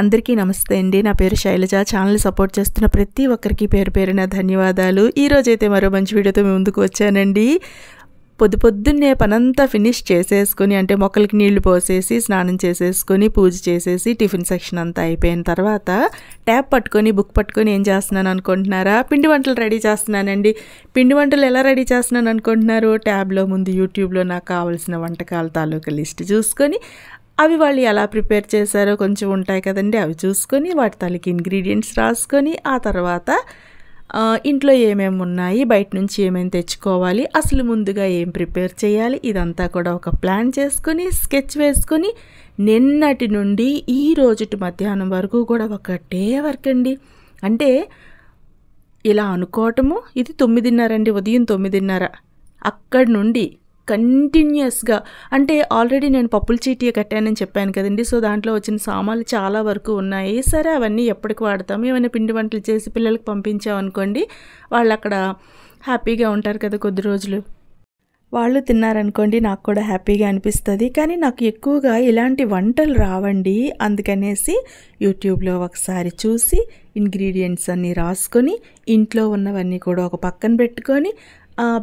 అందరికీ నమస్తే అండి. నా పేరు శైలజ. ఛానల్ సపోర్ట్ చేస్తున్న ప్రతి ఒక్కరికి పేరు పేరున ధన్యవాదాలు. ఈరోజైతే మరో మంచి వీడియోతో మీ ముందుకు వచ్చానండి. పొద్దున్నే పనంతా ఫినిష్ చేసేసుకొని, అంటే మొక్కలకి నీళ్లు పోసేసి స్నానం చేసేసుకొని పూజ చేసేసి టిఫిన్ సెక్షన్ అంతా అయిపోయిన తర్వాత ట్యాప్ పట్టుకొని బుక్ పట్టుకొని ఏం చేస్తున్నాను అనుకుంటున్నారా? పిండి వంటలు రెడీ చేస్తున్నానండి. పిండి వంటలు ఎలా రెడీ చేస్తున్నాను అనుకుంటున్నారు? ట్యాబ్లో ముందు యూట్యూబ్లో నాకు కావాల్సిన వంటకాల తాలూకా లిస్ట్ చూసుకొని, అవి వాళ్ళు ఎలా ప్రిపేర్ చేశారో కొంచెం ఉంటాయి కదండి, అవి చూసుకొని వాటి తాలూకు ఇంగ్రీడియంట్స్ రాసుకొని, ఆ తర్వాత ఇంట్లో ఏమేమి ఉన్నాయి, బయట నుంచి ఏమేమి తెచ్చుకోవాలి, అసలు ముందుగా ఏం ప్రిపేర్ చేయాలి, ఇదంతా కూడా ఒక ప్లాన్ చేసుకొని స్కెచ్ వేసుకొని నిన్నటి నుండి ఈ రోజుటి మధ్యాహ్నం వరకు కూడా ఒకటే వర్క్ అండి. అంటే ఇలా అనుకోవటము, ఇది 9:30 అండి, ఉదయం 9:30. అక్కడి నుండి కంటిన్యూస్గా, అంటే ఆల్రెడీ నేను పప్పుల చీటీ కట్టానని చెప్పాను కదండి. సో దాంట్లో వచ్చిన సామాన్లు చాలా వరకు ఉన్నాయి. సరే అవన్నీ ఎప్పటికి వాడతాము, ఏమైనా పిండి వంటలు చేసి పిల్లలకి పంపించామనుకోండి, వాళ్ళు అక్కడ హ్యాపీగా ఉంటారు కదా కొద్ది రోజులు. వాళ్ళు తిన్నారనుకోండి, నాకు కూడా హ్యాపీగా అనిపిస్తుంది. కానీ నాకు ఎక్కువగా ఇలాంటి వంటలు రావండి. అందుకనేసి యూట్యూబ్లో ఒకసారి చూసి ఇంగ్రీడియంట్స్ అన్నీ రాసుకొని, ఇంట్లో ఉన్నవన్నీ కూడా ఒక పక్కన పెట్టుకొని,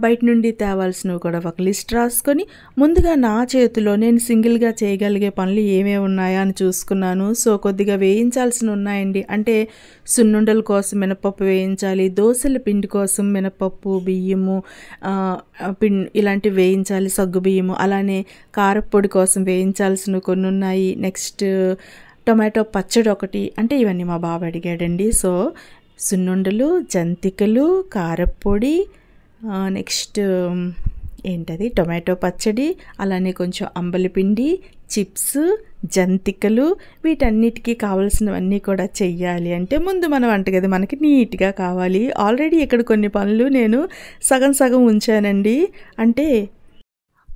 బయట నుండి తేవాల్సినవి కూడా ఒక లిస్ట్ రాసుకొని, ముందుగా నా చేతిలో నేను సింగిల్గా చేయగలిగే పనులు ఏమేమి ఉన్నాయా అని చూసుకున్నాను. సో కొద్దిగా వేయించాల్సినవి ఉన్నాయండి. అంటే సున్నుండల కోసం మినపప్పు వేయించాలి, దోశల పిండి కోసం మినపప్పు, బియ్యము, ఇలాంటివి వేయించాలి, సగ్గు బియ్యము, అలానే కారపొడి కోసం వేయించాల్సినవి కొన్ని ఉన్నాయి. నెక్స్ట్ టొమాటో పచ్చడి ఒకటి, అంటే ఇవన్నీ మా బాబు అడిగాడండి. సో సున్నుండలు, జంతికలు, కారపొడి, నెక్స్ట్ ఏంటది టొమాటో పచ్చడి, అలానే కొంచెం అంబలి పిండి, చిప్స్, జంతికలు, వీటన్నిటికీ కావాల్సినవన్నీ కూడా చెయ్యాలి. అంటే ముందు మన వంటగది మనకి నీట్గా కావాలి. ఆల్రెడీ ఇక్కడ కొన్ని పనులు నేను సగం ఉంచానండి. అంటే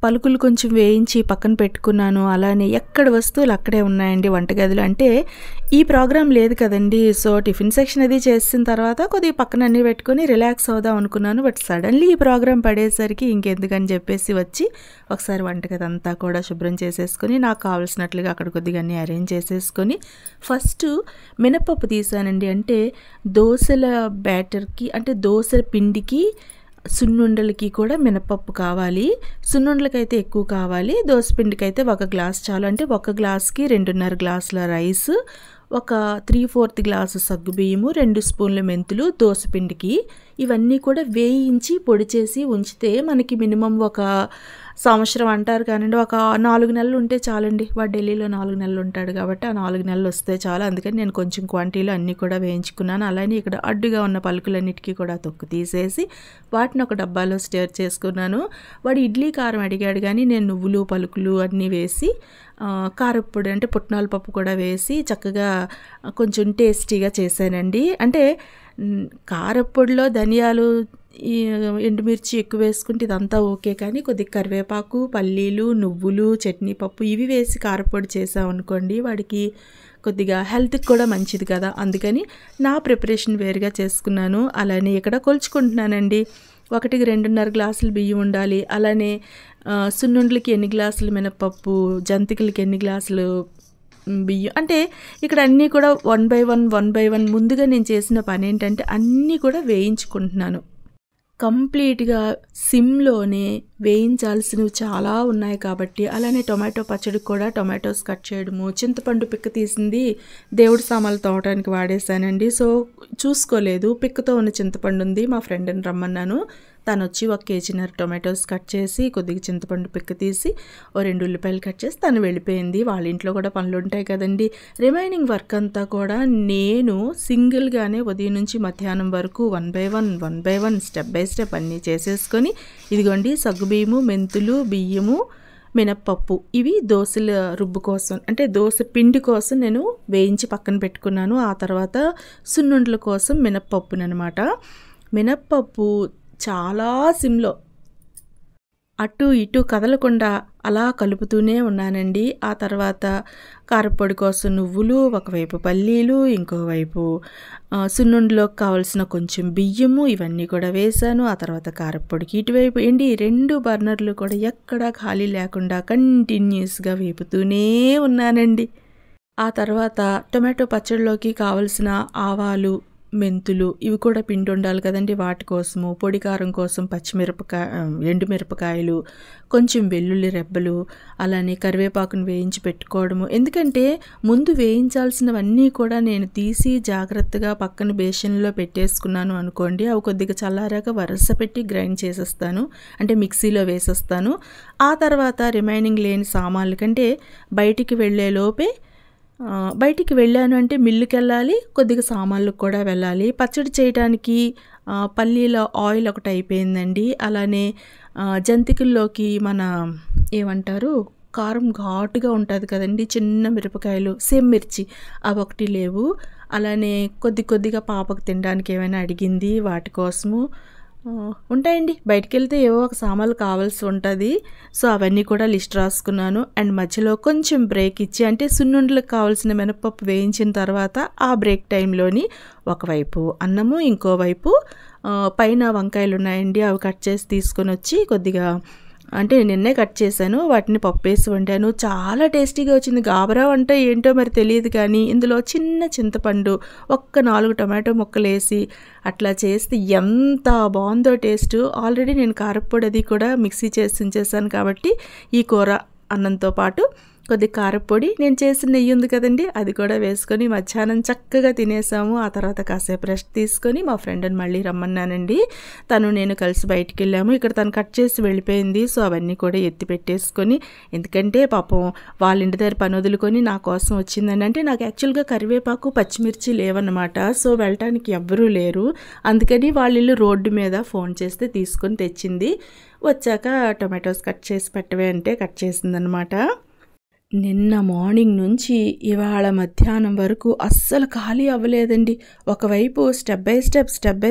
పలుకులు కొంచెం వేయించి పక్కన పెట్టుకున్నాను. అలానే ఎక్కడ వస్తువులు అక్కడే ఉన్నాయండి వంటగదిలో. అంటే ఈ ప్రోగ్రాం లేదు కదండి. సో టిఫిన్ సెక్షన్ అది చేసిన తర్వాత కొద్దిగా పక్కన అన్నీ పెట్టుకొని రిలాక్స్ అవుదాం అనుకున్నాను. బట్ సడన్లీ ఈ ప్రోగ్రాం పడేసరికి ఇంకెందుకని చెప్పేసి వచ్చి ఒకసారి వంటగది అంతా కూడా శుభ్రం చేసేసుకొని, నాకు కావాల్సినట్లుగా అక్కడ కొద్దిగా అన్నీ అరేంజ్ చేసేసుకొని, ఫస్ట్ మినపప్పు తీసానండి. అంటే దోశల బ్యాటర్కి, అంటే దోశల పిండికి, సున్నుండలకి కూడా మినపప్పు కావాలి. సున్నుండలకైతే ఎక్కువ కావాలి, దోసపిండికి అయితే 1 గ్లాస్ చాలు. అంటే 1 గ్లాస్కి 2.5 గ్లాసుల రైస్, ఒక 3/4 గ్లాసు సగ్గుబియ్యము, 2 స్పూన్ల మెంతులు దోసపిండికి. ఇవన్నీ కూడా వేయించి పొడి చేసి ఉంచితే మనకి మినిమం ఒక సంవత్సరం అంటారు కానివ్వండి, ఒక 4 నెలలు ఉంటే చాలండి. వాడు ఢిల్లీలో 4 నెలలు ఉంటాడు కాబట్టి ఆ 4 నెలలు వస్తే చాలు. అందుకని నేను కొంచెం క్వాంటిటీలో అన్నీ కూడా వేయించుకున్నాను. అలానే ఇక్కడ అడ్డుగా ఉన్న పలుకులన్నిటికీ కూడా తొక్కు తీసేసి వాటిని ఒక డబ్బాలో స్టోర్ చేసుకున్నాను. వాడు ఇడ్లీ కారం అడిగాడు, కానీ నేను నువ్వులు, పలుకులు అన్నీ వేసి, కారప్పొడి అంటే పుట్నాల పప్పు కూడా వేసి చక్కగా కొంచెం టేస్టీగా చేశానండి. అంటే కారప్పొడిలో ధనియాలు, ఎండుమిర్చి ఎక్కువ వేసుకుంటే ఇదంతా ఓకే, కానీ కొద్దిగా కరివేపాకు, పల్లీలు, నువ్వులు, చట్నీ పప్పు ఇవి వేసి కారప్పొడి చేసామనుకోండి, వాడికి కొద్దిగా హెల్త్కి కూడా మంచిది కదా. అందుకని నా ప్రిపరేషన్ వేరుగా చేసుకున్నాను. అలానే ఇక్కడ కొలుచుకుంటున్నానండి. 1కి 2.5 గ్లాసులు బియ్యం ఉండాలి. అలానే సున్నుండలకి ఎన్ని గ్లాసులు మినపప్పు, జంతికలకి ఎన్ని గ్లాసులు బియ్యం. అంటే ఇక్కడ అన్నీ కూడా 1 by 1 ముందుగా నేను చేసిన పని ఏంటంటే అన్నీ కూడా వేయించుకుంటున్నాను. కంప్లీట్గా సిమ్లోనే వేయించాల్సినవి చాలా ఉన్నాయి కాబట్టి. అలానే టొమాటో పచ్చడికి కూడా టొమాటోస్ కట్ చేయడము, చింతపండు పిక్క తీసింది దేవుడి సామాన్లు తోవడానికి వాడేసానండి. సో చూసుకోలేదు, పిక్కతో ఉన్న చింతపండు ఉంది, మా ఫ్రెండ్ని రమ్మన్నాను. తను వచ్చి 1 కేజీన్నర టొమాటోస్ కట్ చేసి, కొద్దిగా చింతపండు పిక్క తీసి, 2 ఉల్లిపాయలు కట్ చేసి తను వెళ్ళిపోయింది. వాళ్ళ ఇంట్లో కూడా పనులు ఉంటాయి కదండి. రిమైనింగ్ వర్క్ అంతా కూడా నేను సింగిల్గానే ఉదయం నుంచి మధ్యాహ్నం వరకు 1 by 1 స్టెప్ బై స్టెప్ అన్నీ చేసేసుకొని, ఇదిగోండి సగ్గుబియ్యము, మెంతులు, బియ్యము, మినప్పప్పు, ఇవి దోశల రుబ్బు కోసం, అంటే దోశ పిండి కోసం నేను వేయించి పక్కన పెట్టుకున్నాను. ఆ తర్వాత సున్నుండల కోసం మినప్పప్పునమాట. మినప్పప్పు చాలా సిమ్లో అటు ఇటు కదలకుండా అలా కలుపుతూనే ఉన్నానండి. ఆ తర్వాత కారపొడి కోసం నువ్వులు, ఒకవైపు పల్లీలు, ఇంకోవైపు సున్నుండలోకి కావాల్సిన కొంచెం బియ్యము, ఇవన్నీ కూడా వేసాను. ఆ తర్వాత కారపొడికి ఇటువైపు 2 బర్నర్లు కూడా ఎక్కడా ఖాళీ లేకుండా కంటిన్యూస్గా వేపుతూనే ఉన్నానండి. ఆ తర్వాత టొమాటో పచ్చడిలోకి కావలసిన ఆవాలు, మెంతులు ఇవి కూడా పిండి ఉండాలి కదండి, వాటి కోసము పొడి కారం కోసం ఎండుమిరపకాయలు, కొంచెం వెల్లుల్లి రెబ్బలు, అలానే కరివేపాకును వేయించి పెట్టుకోవడము. ఎందుకంటే ముందు వేయించాల్సినవన్నీ కూడా నేను తీసి జాగ్రత్తగా పక్కన బేషన్లో పెట్టేసుకున్నాను అనుకోండి, అవి కొద్దిగా చల్లారాక వరస పెట్టి గ్రైండ్ చేసేస్తాను, అంటే మిక్సీలో వేసేస్తాను. ఆ తర్వాత రిమైనింగ్ లేని సామాన్ల కంటే బయటికి వెళ్ళాను అంటే మిల్లుకి వెళ్ళాలి, కొద్దిగా సామాన్లకు కూడా వెళ్ళాలి. పచ్చడి చేయడానికి పల్లీల ఆయిల్ ఒకటి అయిపోయిందండి. అలానే జంతికల్లోకి మన ఏమంటారు కారం ఘాటుగా ఉంటుంది కదండి, చిన్న మిరపకాయలు, సేమ్ మిర్చి అవి ఒకటి లేవు. అలానే కొద్దిగా పాపకు తినడానికి ఏమైనా అడిగింది, వాటి కోసము ఉంటాయండి. బయటికి వెళ్తే ఏవో ఒక సామాన్లు కావాల్సి ఉంటుంది. సో అవన్నీ కూడా లిస్ట్ రాసుకున్నాను. అండ్ మధ్యలో కొంచెం బ్రేక్ ఇచ్చి, అంటే సున్నుండలకు కావాల్సిన మినపప్పు వేయించిన తర్వాత ఆ బ్రేక్ టైంలోని ఒకవైపు అన్నము, ఇంకోవైపు పైన వంకాయలు ఉన్నాయండి, అవి కట్ చేసి తీసుకొని వచ్చి కొద్దిగా, అంటే నిన్నే కట్ చేశాను, వాటిని పప్పు వేసి వండాను. చాలా టేస్టీగా వచ్చింది. గాబరా అంటే ఏంటో మరి తెలియదు కానీ ఇందులో చిన్న చింతపండు, 4 టొమాటో ముక్కలు వేసి అట్లా చేస్తే ఎంత బాగుందో టేస్ట్. ఆల్రెడీ నేను కారప్పొడి అది కూడా మిక్సీ చేసి ఉంచేసాను కాబట్టి ఈ కూర అన్నంతో పాటు కొద్దిగా కారప్పొడి, నేను చేసిన నెయ్యి ఉంది కదండి, అది కూడా వేసుకొని మధ్యాహ్నం చక్కగా తినేసాము. ఆ తర్వాత కాసేపు రెస్ట్ తీసుకొని మా ఫ్రెండ్ని మళ్ళీ రమ్మన్నానండి. నేను కలిసి బయటికి వెళ్ళాము. ఇక్కడ తను కట్ చేసి వెళ్ళిపోయింది. సో అవన్నీ కూడా ఎత్తి పెట్టేసుకొని, ఎందుకంటే పాపం వాళ్ళ ఇంటి దగ్గర పని వదులుకొని నా కోసం వచ్చిందని. అంటే నాకు యాక్చువల్గా కరివేపాకు, పచ్చిమిర్చి లేవన్నమాట. సో వెళ్ళటానికి ఎవ్వరూ లేరు. అందుకని వాళ్ళ ఇల్లు రోడ్డు మీద, ఫోన్ చేస్తే తీసుకొని తెచ్చింది. వచ్చాక టొమాటోస్ కట్ చేసి పెట్టవే అంటే కట్ చేసిందనమాట. నిన్న మార్నింగ్ నుంచి ఇవాళ మధ్యాహ్నం వరకు అస్సలు ఖాళీ అవ్వలేదండి. ఒకవైపు స్టెప్ బై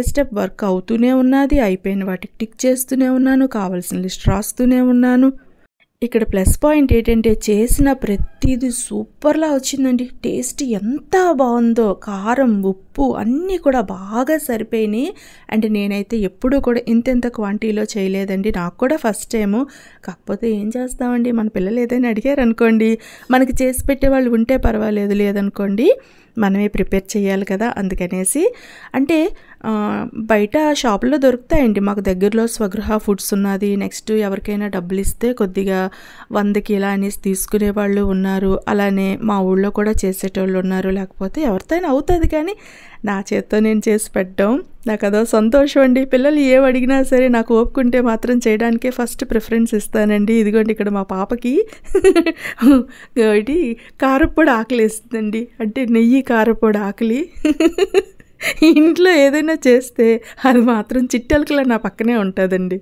స్టెప్ వర్క్ అవుతూనే ఉన్నది, అయిపోయిన వాటికి టిక్ చేస్తూనే ఉన్నాను, కావాల్సిన లిస్ట్ రాస్తూనే ఉన్నాను. ఇక్కడ ప్లస్ పాయింట్ ఏంటంటే చేసిన ప్రతిదీ సూపర్లా వచ్చిందండి. టేస్ట్ ఎంత బాగుందో, కారం, ఉప్పు అన్నీ కూడా బాగా సరిపోయినాయి. అండ్ నేనైతే ఎప్పుడూ కూడా ఇంత క్వాంటిటీలో చేయలేదండి, నాకు కూడా ఫస్ట్ టైము. కాకపోతే ఏం చేస్తామండి, మన పిల్లలు ఏదైనా అడిగారు అనుకోండి, మనకి చేసి పెట్టేవాళ్ళు ఉంటే పర్వాలేదు, లేదనుకోండి మనమే ప్రిపేర్ చేయాలి కదా. అందుకనేసి అంటే బయట షాపుల్లో దొరుకుతాయండి, మాకు దగ్గరలో స్వగృహ ఫుడ్స్ ఉన్నది. నెక్స్ట్ ఎవరికైనా డబ్బులు ఇస్తే కొద్దిగా 100కి ఇలా అనేసి తీసుకునే వాళ్ళు ఉన్నారు. అలానే మా ఊళ్ళో కూడా చేసేటోళ్ళు ఉన్నారు. లేకపోతే ఎవరితోనే అవుతుంది, కానీ నా చేత్తో నేను చేసి పెట్టడం నాకు అదో సంతోషం అండి. పిల్లలు ఏం అడిగినా సరే నాకు ఓపుకుంటే మాత్రం చేయడానికే ఫస్ట్ ప్రిఫరెన్స్ ఇస్తానండి. ఇదిగోండి ఇక్కడ మా పాపకి కారప్పొడి ఆకలి వేస్తుందండి, అంటే నెయ్యి కారప్పొడి ఆకలి. ఇంట్లో ఏదైనా చేస్తే అది మాత్రం చిట్టెలకలా నా పక్కనే ఉంటుందండి.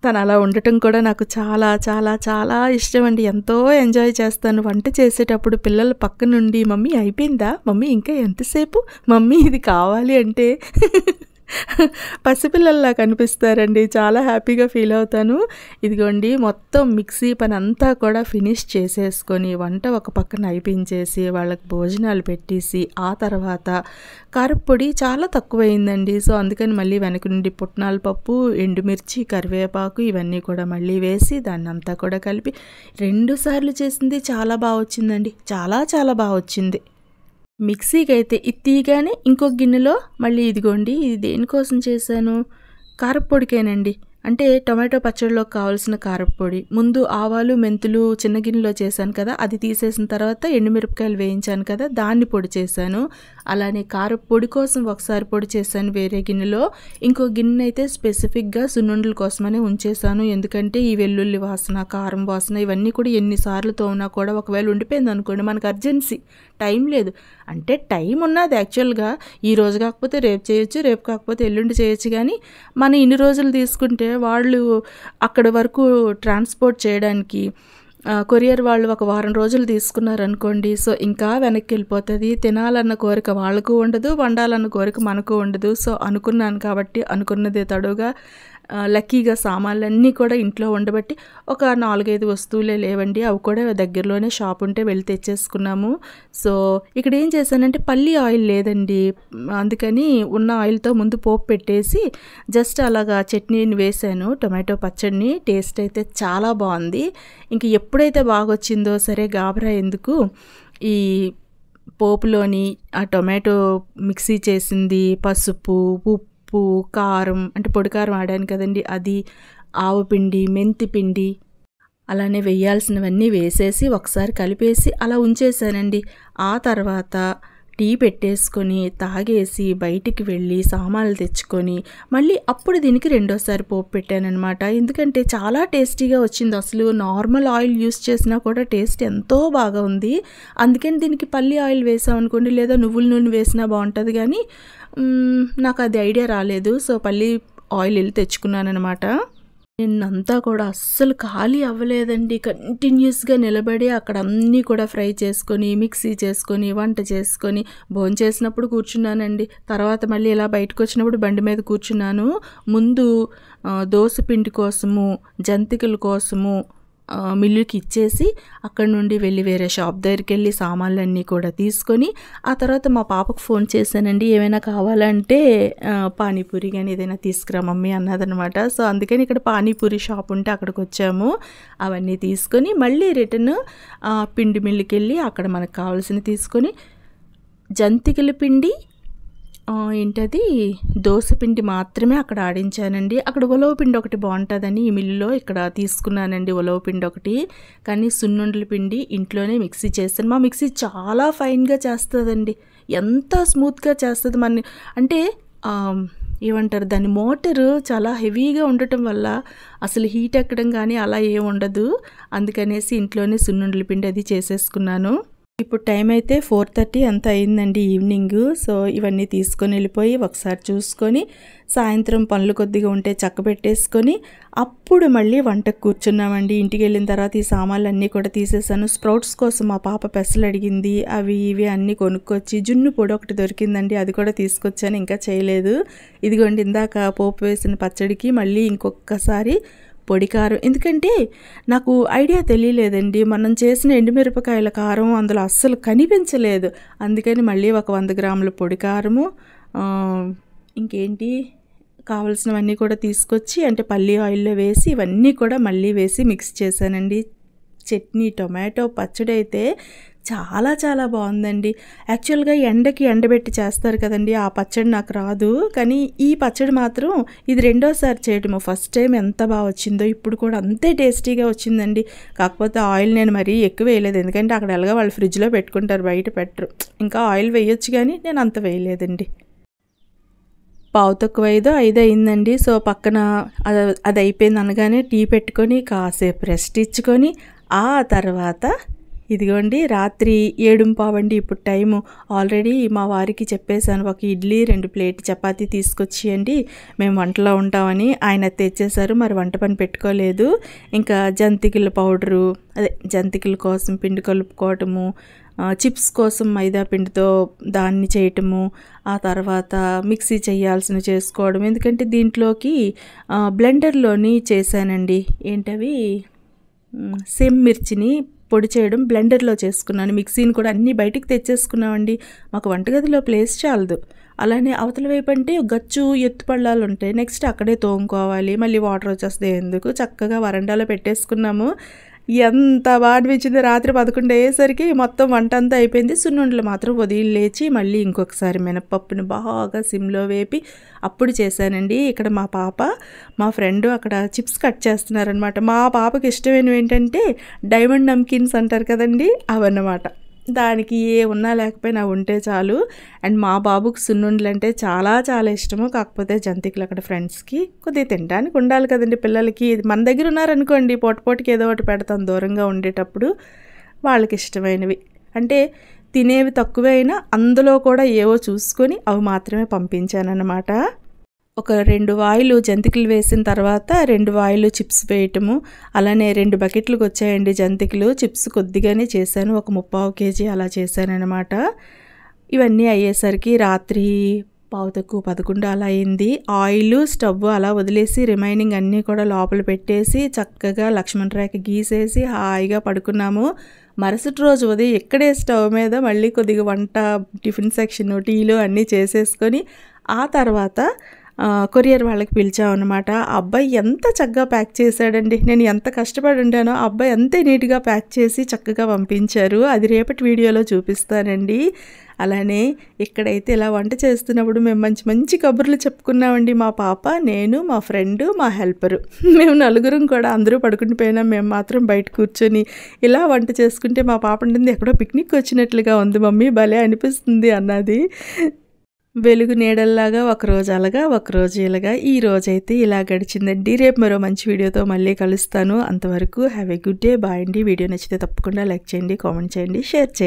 తను అలా ఉండటం కూడా నాకు చాలా చాలా చాలా ఇష్టం అండి. ఎంతో ఎంజాయ్ చేస్తాను వంట చేసేటప్పుడు. పిల్లల పక్క నుండి మమ్మీ అయిపోయిందా, మమ్మీ ఇంకా ఎంతసేపు, మమ్మీ ఇది కావాలి అంటే పసిపిల్లల్లా కనిపిస్తారండి. చాలా హ్యాపీగా ఫీల్ అవుతాను. ఇదిగోండి మొత్తం మిక్సీ పని అంతా కూడా ఫినిష్ చేసేసుకొని వంట ఒక పక్కన అయిపించేసి వాళ్ళకి భోజనాలు పెట్టేసి, ఆ తర్వాత కారప్పొడి చాలా తక్కువైందండి. సో అందుకని మళ్ళీ వెనక నుండి పుట్నాల పప్పు, ఎండుమిర్చి, కరివేపాకు ఇవన్నీ కూడా మళ్ళీ వేసి దాన్ని అంతా కూడా కలిపి 2 సార్లు చేసింది. చాలా బాగా వచ్చిందండి, చాలా చాలా బాగా వచ్చింది. మిక్సీకి అయితే ఇది తీయగానే ఇంకో గిన్నెలో మళ్ళీ ఇదిగోండి, ఇది దేనికోసం చేశాను, కారప్పొడికేనండి. అంటే టొమాటో పచ్చడిలోకి కావాల్సిన కారప్పొడి. ముందు ఆవాలు, మెంతులు చిన్న గిన్నెలో చేశాను కదా, అది తీసేసిన తర్వాత ఎండుమిరపకాయలు వేయించాను కదా, దాన్ని పొడి చేశాను. అలానే కారప్పొడి కోసం ఒకసారి పొడి చేశాను వేరే గిన్నెలో. ఇంకో గిన్నె అయితే స్పెసిఫిక్గా సున్నుండల కోసమనే ఉంచేశాను. ఎందుకంటే ఈ వెల్లుల్లి వాసన, కారం వాసన ఇవన్నీ కూడా ఎన్నిసార్లు తోమినా కూడా ఒకవేళ ఉండిపోయింది అనుకోండి, మనకు అర్జెన్సీ, టైం లేదు. అంటే టైం ఉన్నది యాక్చువల్గా, ఈ రోజు కాకపోతే రేపు చేయొచ్చు, రేపు కాకపోతే ఎల్లుండి చేయొచ్చు. కానీ మనం ఇన్ని రోజులు తీసుకుంటే వాళ్ళు అక్కడ వరకు ట్రాన్స్పోర్ట్ చేయడానికి కొరియర్ వాళ్ళు ఒక వారం రోజులు తీసుకున్నారనుకోండి, సో ఇంకా వెనక్కి వెళ్ళిపోతుంది. తినాలన్న కోరిక వాళ్ళకు ఉండదు, వండాలన్న కోరిక మనకు ఉండదు. సో అనుకున్నాను కాబట్టి అనుకున్నదే తడుగా లక్కీగా సామాన్లన్నీ కూడా ఇంట్లో ఉండబట్టి ఒక 4-5 వస్తువులే లేవండి. అవి కూడా దగ్గరలోనే షాప్ ఉంటే వెళ్ళి తెచ్చేసుకున్నాము. సో ఇక్కడ ఏం చేశానంటే పల్లి ఆయిల్ లేదండి, అందుకని ఉన్న ఆయిల్తో ముందు పోపు పెట్టేసి జస్ట్ అలాగా చట్నీని వేసాను, టొమాటో పచ్చడిని. టేస్ట్ అయితే చాలా బాగుంది. ఇంక ఎప్పుడైతే బాగా వచ్చిందో సరే గాబరా ఎందుకు, ఈ పోపులోని ఆ టొమాటో మిక్సీ చేసింది, పసుపు, ఉప్పు, కారం అంటే పొడి కారం వాడాను కదండి అది, ఆవపిండి, మెంతి పిండి, అలానే వేయాల్సినవన్నీ వేసేసి ఒకసారి కలిపేసి అలా ఉంచేసానండి. ఆ తర్వాత టీ పెట్టేసుకొని తాగేసి బయటికి వెళ్ళి సామాన్లు తెచ్చుకొని మళ్ళీ అప్పుడు దీనికి రెండోసారి పోపు పెట్టానన్నమాట. ఎందుకంటే చాలా టేస్టీగా వచ్చింది. అసలు నార్మల్ ఆయిల్ యూస్ చేసినా కూడా టేస్ట్ ఎంతో బాగా ఉంది. అందుకని దీనికి పల్లి ఆయిల్ వేసామనుకోండి లేదా నువ్వుల నూనె వేసినా బాగుంటుంది, కానీ నాకు అది ఐడియా రాలేదు. సో పల్లి ఆయిల్ వెళ్ళి తెచ్చుకున్నానమాట. నిన్నంతా కూడా అస్సలు ఖాళీ అవ్వలేదండి. కంటిన్యూస్గా నిలబడి అక్కడ అన్నీ కూడా ఫ్రై చేసుకొని, మిక్సీ చేసుకొని, వంట చేసుకొని, భోంచేసినప్పుడు కూర్చున్నానండి. తర్వాత మళ్ళీ ఇలా బయటకు వచ్చినప్పుడు బండి మీద కూర్చున్నాను. ముందు దోస పిండి కోసము, జంతికల కోసము మిల్లుకి ఇచ్చేసి అక్కడ నుండి వెళ్ళి వేరే షాప్ దగ్గరికి వెళ్ళి సామాన్లన్నీ కూడా తీసుకొని ఆ తర్వాత మా పాపకు ఫోన్ చేశానండి. ఏమైనా కావాలంటే పానీపూరి కానీ ఏదైనా తీసుకురా మమ్మీ అన్నదనమాట. సో అందుకని ఇక్కడ పానీపూరి షాప్ ఉంటే అక్కడికి వచ్చాము. అవన్నీ తీసుకొని మళ్ళీ రిటర్న్ పిండి మిల్లుకి వెళ్ళి అక్కడ మనకు కావాల్సినవి తీసుకొని జంతికల పిండి ఏంటది దోసపిండి మాత్రమే అక్కడ ఆడించానండి. అక్కడ ఉలవపిండి ఒకటి బాగుంటుందని ఈ మిల్లులో ఇక్కడ తీసుకున్నానండి ఉలవపిండి ఒకటి. కానీ సున్నుండల పిండి ఇంట్లోనే మిక్సీ చేస్తాను. మా మిక్సీ చాలా ఫైన్గా చేస్తుందండి, ఎంత స్మూత్గా చేస్తుంది. మన అంటే ఏమంటారు దాని మోటరు చాలా హెవీగా ఉండటం వల్ల అసలు హీట్ ఎక్కడం కానీ అలా ఏం ఉండదు. అందుకనేసి ఇంట్లోనే సున్నుండల పిండి అది చేసేసుకున్నాను. ఇప్పుడు టైం అయితే 4:30 అంత అయిందండి ఈవినింగ్. సో ఇవన్నీ తీసుకొని వెళ్ళిపోయి ఒకసారి చూసుకొని సాయంత్రం పనులు కొద్దిగా ఉంటే చక్కబెట్టేసుకొని అప్పుడు మళ్ళీ వంటకు కూర్చున్నామండి. ఇంటికి వెళ్ళిన తర్వాత ఈ సామాన్లు అన్నీ కూడా తీసేసాను. స్ప్రౌట్స్ కోసం మా పాప పెసలు అడిగింది, అవి ఇవి అన్నీ కొనుక్కొచ్చి జున్ను పొడి ఒకటి దొరికిందండి, అది కూడా తీసుకొచ్చాను, ఇంకా చేయలేదు. ఇదిగోండి ఇందాక పోపు వేసిన పచ్చడికి మళ్ళీ ఇంకొకసారి పొడి కారం. ఎందుకంటే నాకు ఐడియా తెలియలేదండి, మనం చేసిన ఎండుమిరపకాయల కారం అందులో అస్సలు కనిపించలేదు. అందుకని మళ్ళీ ఒక 100 గ్రాముల పొడి కారము, ఇంకేంటి కావాల్సినవన్నీ కూడా తీసుకొచ్చి అంటే పల్లి ఆయిల్లో వేసి ఇవన్నీ కూడా మళ్ళీ వేసి మిక్స్ చేశానండి. చట్నీ టొమాటో పచ్చడి అయితే చాలా చాలా బాగుందండి. యాక్చువల్గా ఎండకి ఎండబెట్టి చేస్తారు కదండి, ఆ పచ్చడి నాకు రాదు. కానీ ఈ పచ్చడి మాత్రం ఇది రెండోసారి చేయడము. ఫస్ట్ టైం ఎంత బాగా వచ్చిందో ఇప్పుడు కూడా అంతే టేస్టీగా వచ్చిందండి. కాకపోతే ఆయిల్ నేను మరీ ఎక్కువ వేయలేదు, ఎందుకంటే అక్కడ ఎలాగో వాళ్ళు ఫ్రిడ్జ్లో పెట్టుకుంటారు, బయట పెట్టరు. ఇంకా ఆయిల్ వేయొచ్చు కానీ నేను అంత వేయలేదండి. 4:45 అయిందండి. సో పక్కన అది అయిపోయింది అనగానే టీ పెట్టుకొని కాసేపు రెస్ట్ ఇచ్చుకొని ఆ తర్వాత ఇదిగోండి రాత్రి 7:15 ఇప్పుడు టైము. ఆల్రెడీ మా వారికి చెప్పేశాను, ఒక ఇడ్లీ 2 ప్లేట్ చపాతీ తీసుకొచ్చియండి, మేము వంటలో ఉంటామని. ఆయన తెచ్చేశారు, మరి వంట పని పెట్టుకోలేదు. ఇంకా జంతికల పౌడరు, అదే జంతికల కోసం పిండి కలుపుకోవటము, చిప్స్ కోసం మైదా పిండితో దాన్ని చేయటము, ఆ తర్వాత మిక్సీ చేయాల్సిన చేసుకోవడం. ఎందుకంటే దీంట్లోకి బ్లెండర్లోని చేశానండి, ఏంటవి సేమ్ మిర్చిని పొడి చేయడం బ్లెండర్లో చేసుకున్నాను. మిక్సీని కూడా అన్నీ బయటికి తెచ్చేసుకున్నామండి, మాకు వంటగదిలో ప్లేస్ చాలదు. అలానే అవతల వైపు అంటే గచ్చు ఎత్తు పళ్ళాలు ఉంటాయి, నెక్స్ట్ అక్కడే తోముకోవాలి, మళ్ళీ వాటర్ వచ్చేస్తే ఎందుకు, చక్కగా వరండాలో పెట్టేసుకున్నాము. ఎంత బాగా అనిపించింది. రాత్రి 11 అయ్యేసరికి మొత్తం వంట అంతా అయిపోయింది. సున్నుండలు మాత్రం ఉదయం లేచి మళ్ళీ ఇంకొకసారి మినపప్పుని బాగా సిమ్లో వేపి అప్పుడు చేశానండి. ఇక్కడ మా పాప మా ఫ్రెండ్ అక్కడ చిప్స్ కట్ చేస్తున్నారనమాట. మా పాపకి ఇష్టమైనవి ఏంటంటే డైమండ్ నమ్కిన్స్ అంటారు కదండి, అవన్నమాట. దానికి ఏ ఉన్నా లేకపోయినా ఉంటే చాలు. అండ్ మా బాబుకి సున్నుండలు అంటే చాలా చాలా ఇష్టము. కాకపోతే జంతికలు అక్కడ ఫ్రెండ్స్కి కొద్దిగా తినడానికి ఉండాలి కదండి పిల్లలకి. మన దగ్గర ఉన్నారనుకోండి పొట్టకి ఏదో ఒకటి పెడతాం, దూరంగా ఉండేటప్పుడు వాళ్ళకి ఇష్టమైనవి అంటే తినేవి తక్కువే అయినా అందులో కూడా ఏవో చూసుకొని అవి మాత్రమే పంపించానన్నమాట. ఒక 2 వాయిలు జంతికలు వేసిన తర్వాత 2 వాయిలు చిప్స్ వేయటము, అలానే 2 బకెట్లకు వచ్చాయండి జంతికలు. చిప్స్ కొద్దిగానే చేశాను, ఒక 3/4 కేజీ అలా చేశానన్నమాట. ఇవన్నీ అయ్యేసరికి రాత్రి 11:15 అలా అయింది. ఆయిల్ స్టవ్ అలా వదిలేసి రిమైనింగ్ అన్నీ కూడా లోపల పెట్టేసి చక్కగా లక్ష్మణ్ రేఖ గీసేసి హాయిగా పడుకున్నాము. మరుసటి రోజు ఉదయం ఇక్కడే స్టవ్ మీద మళ్ళీ కొద్దిగా వంట టిఫిన్ సెక్షన్ టీలు అన్నీ చేసేసుకొని ఆ తర్వాత కొరియర్ వాళ్ళకి పిలిచామన్నమాట. ఆ అబ్బాయి ఎంత చక్కగా ప్యాక్ చేశాడండి. నేను ఎంత కష్టపడి ఉంటానో ఆ అబ్బాయి అంతే నీట్గా ప్యాక్ చేసి చక్కగా పంపించారు. అది రేపటి వీడియోలో చూపిస్తానండి. అలానే ఇక్కడైతే ఇలా వంట చేస్తున్నప్పుడు మేము మంచి మంచి కబుర్లు చెప్పుకున్నామండి. మా పాప, నేను, మా ఫ్రెండు, మా హెల్పరు, మేము నలుగురం కూడా. అందరూ పడుకుని పోయినా మేము మాత్రం బయట కూర్చొని ఇలా వంట చేసుకుంటే మా పాప ఉంటుంది, ఎక్కడో పిక్నిక్ వచ్చినట్లుగా ఉంది మమ్మీ, భలే అనిపిస్తుంది అన్నది. వెలుగు నీడల్లాగా ఒకరోజు అలాగా, ఒకరోజు ఇలాగా, ఈ రోజైతే ఇలా గడిచిందండి. రేపు మరో మంచి వీడియోతో మళ్ళీ కలుస్తాను. అంతవరకు have a good day, bye అండి. వీడియో నచ్చితే తప్పకుండా లైక్ చేయండి, కామెంట్ చేయండి, షేర్ చేయండి.